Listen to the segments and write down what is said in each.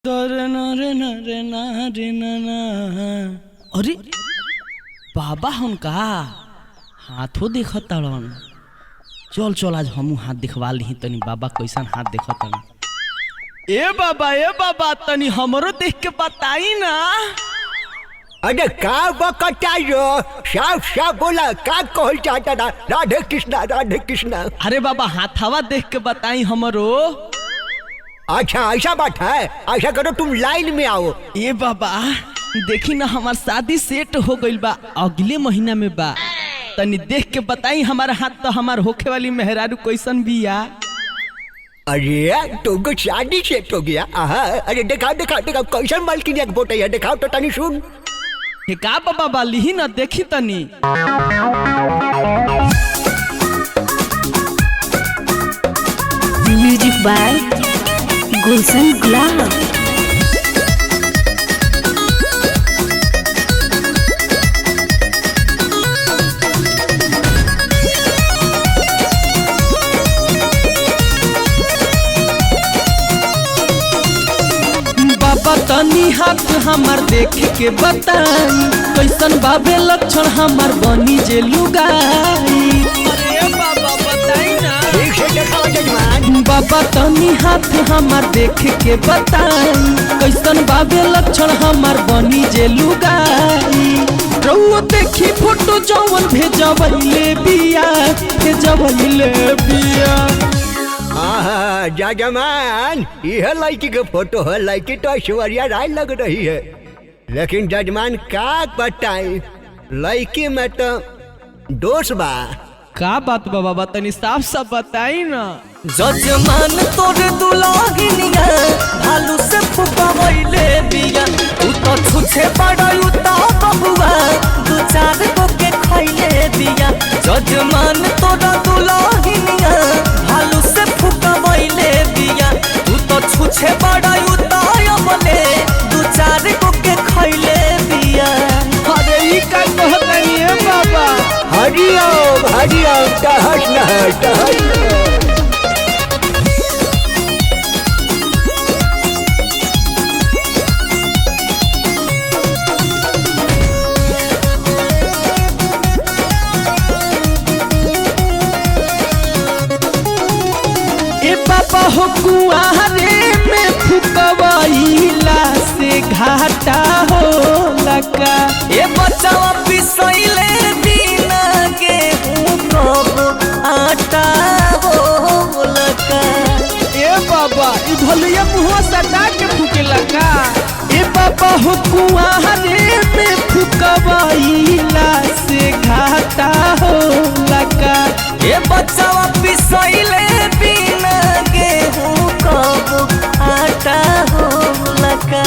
अरे बाबा हम का हाथों देखत तड़न। चल चल आज हम हाथ दिखवा ली तनी बाबा कैसन हाथ देखत तड़न। ए बाबा तनी हमरो देख के बताई ना। अरे का बकटायो साफ साफ बोला का कहल चाहता था। राधे कृष्णा। अरे बाबा हाथवा देख के बताई हमरो। अच्छा ऐसा बात है, ऐसा करो तुम लाइन में आओ। ए बाबा देखी ना हमार शादी सेट हो गइल बा, अगले महीना में बा। तनी देख के बताई हमारा हाथ तो हमार होखे वाली मेहरारू कैसन बिया। अरे तुमको शादी सेट हो गया। अरे दिखाओ कैसन मालकिन एक बोट है, दिखाओ तो तनी सुन। हे का बाबा लिही ना देखी तनी। म्यूजिक बाय गुलशन गुलाब। बाबा तनी हाथ हमार देख के बताई कैसन बाबे लक्षण हमार बनी जे लुगाई। अरे बाबा बताई ना। ठीक से दिखाओ जजमान। बाबा तनी हाथ हमार देख के बताई कैसन बाबे लक्षण हमार बनी जे लुगाई। रउआ देखी फोटो जवन भेजवैले बिया। जजमान यह लड़की के फोटो है, लड़की तो ऐश्वर्या राय लग रही है, लेकिन जजमान का बताई लड़की में तो दोष बा। का बात बाबा तनी साफ साफ बताई ना। जजमान तोरे दुलाहिनिया भालू से फुकावैले बिया। तू तो छुछे पड़ायु ता बबुआ दू चार गो के खैले बिया। जजमान तोरा दुलाहिनिया भालू से फुकावैले बिया। तू तो छुछे पड़ायु ता अबले दू चार गो के खैले बिया। अरे ई का कहतनी है बाबा। हरिओम टहस न। बाबा हो कुआरे में फुकवाइला से घाटा हो लगा। ए बचावा पिसैले बिना गेहूं कब आटा हो लगा। ए बाबा ई भलिया मुंह सटा के फुके लगा। ए बाबा हो कुआरे में फुकवाइला से घाटा हो लगा। ए बचावा पिसैले बिना गेहूं कब आटा हो लगा।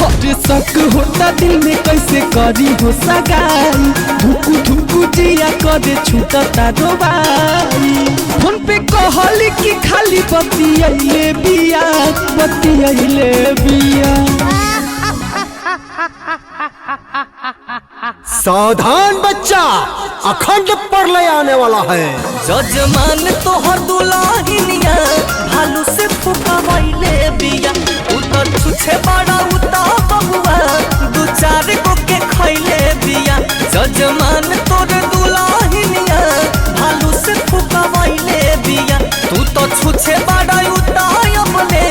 अरे शक होता दिल में कैसे करी हो सगाई। धुकु जिया करे छूटता रोबाई। फोन पे कहली कि खाली बतियैले बिया। सावधान बच्चा, अखंड प्रलय आने वाला है। जजमान तोहर दुलाहिनिया भालू से फुकावैले बिया। तू तो छुछे बड़ा उता बबुआ दू चार गो के खैले बिया। जजमान तोर दुलाहिनिया भालू से फुकावैले बिया। तू तो छुछे बड़ा उता अबले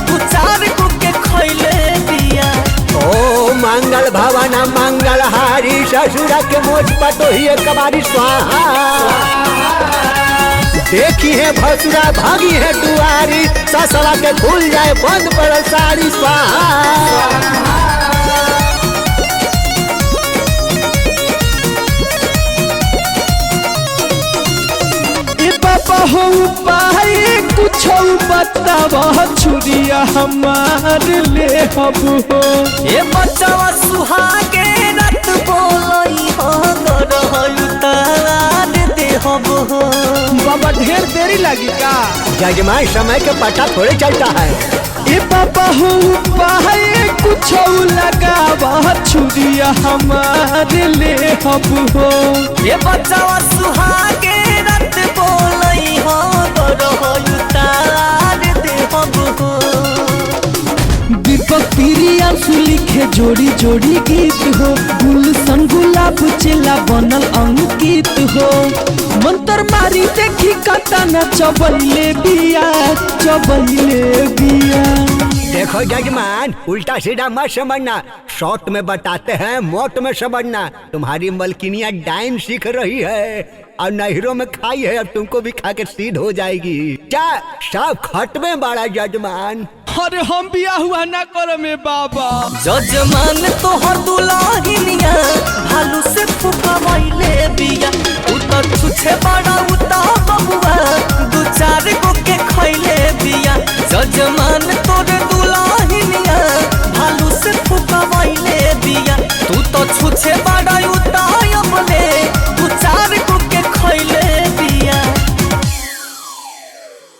दू चार गो के खैले बिया। ओ मंगल भवन मंगल हारी, ससुरा के मोच पतो ही कबारी स्वाहा। देखी है भसुरा भागी है दुआरी, ससुरा के खुल जाए बंद पड़ल सारी स्वाहा। बाबा हो पाए कुछ बतावा छुरिया हमार ले हब हो। ए बच्चावा सुहागे रात बोलई हो गरहयु तार दे हब हो। बाबा ढेर देरी लगी का। जजमान समय के पता थोड़े चलता है। ए बाबा हो पाए कुछ लगावा छुरिया हमार ले हब हो। ए बच्चावा सुहागे रात बोलई हो गरहयु तार दे हब हो। प्रियांशु लिखे जोड़ी जोड़ी गीत हो, गुलशन गुलाब चेला बनल अंकित हो। मंत्र मारी देखी कतना चबैले बिया, चबैले बिया। देखो जजमान, उल्टा सीधा मत समझना, शॉर्ट में बताते हैं मोट में समझना। तुम्हारी मलकिनिया डाइन सीख रही है और नहरों में खाई है, अब तुमको भी खा के सीध हो जाएगी। क्या सब खट में बड़ा जजमान। अरे हम बिया हुआ ना करो में बाबा। जजमान तोहर दुल्हनिया भालू से फुकवैले बिया, उ त छुछे बड़ा उता बबुआ दू चार गो के खैले